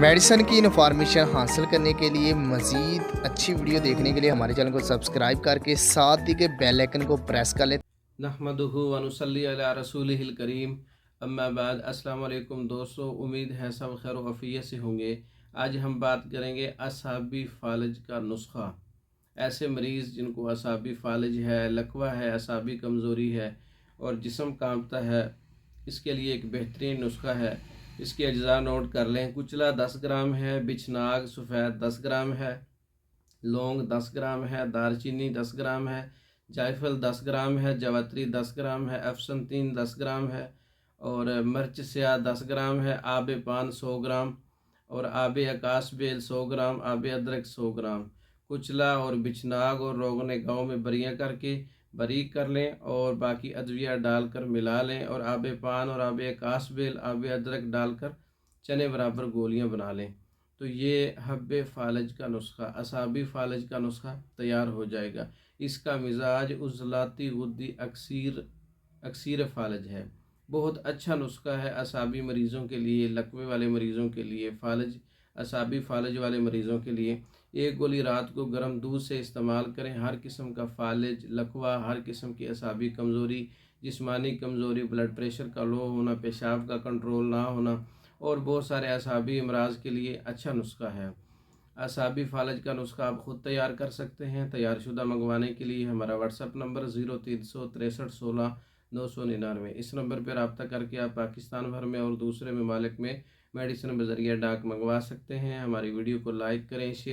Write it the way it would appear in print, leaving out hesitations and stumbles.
Medicine की information हासिल करने के लिए मज़ीद अच्छी वीडियो देखने के लिए हमारे चैनल को सब्सक्राइब करके साथ ही के बेल आइकन को प्रेस कर लें। नहमदुहु व नुसल्ली अला रसूलिहिल करीम, अम्मा बाद। अस्सलाम वालेकुम दोस्तों, उम्मीद है सब खैर व आफियत से होंगे। आज हम बात करेंगे असाबी फालज का नुस्खा। ऐसे मरीज़ जिनको असाबी फालज है, लकवा है, असाबी कमज़ोरी है और जिस्म कांपता है, इसके लिए एक बेहतरीन नुस्खा है। इसके अज्जा नोट कर लें। कुचला 10 ग्राम है, बिछनाग सफ़ेद 10 ग्राम है, लौंग 10 ग्राम है, दालचीनी 10 ग्राम है, जायफल 10 ग्राम है, जवात्री 10 ग्राम है, अफसन 3 10 ग्राम है और मिर्च स्याह 10 ग्राम है, आब पान 100 ग्राम और आब आकाश बेल 100 ग्राम, आब अदरक 100 ग्राम। कुचला और बिछनाग और रोगन गाँव में बरियाँ करके बारीक कर लें और बाकी अदविया डालकर मिला लें और आब पान और आब आकाश बेल, आब अदरक डालकर चने बराबर गोलियां बना लें। तो ये हब्बे फालज का नुस्खा, असाबी फालज का नुस्खा तैयार हो जाएगा। इसका मिजाज उज़लाती गुद्दी अक्सीर फालज है। बहुत अच्छा नुस्खा है असाबी मरीज़ों के लिए, लकवे वाले मरीज़ों के लिए, असाबी फालज वाले मरीज़ों के लिए। एक गोली रात को गर्म दूध से इस्तेमाल करें। हर किस्म का फालज, लकवा, हर किस्म की असाबी कमज़ोरी, जिस्मानी कमज़ोरी, ब्लड प्रेशर का लो होना, पेशाब का कंट्रोल ना होना और बहुत सारे असाबी अमराज के लिए अच्छा नुस्खा है। असाबी फालज का नुस्खा आप ख़ुद तैयार कर सकते हैं। तैयार शुदा मंगवाने के लिए हमारा व्हाट्सअप नंबर 036316 999। इस नंबर पर रब्ता करके आप पाकिस्तान भर में और दूसरे ममालिक में मेडिसिन बज़रिया डाक मंगवा सकते हैं। हमारी वीडियो को लाइक करें, शेयर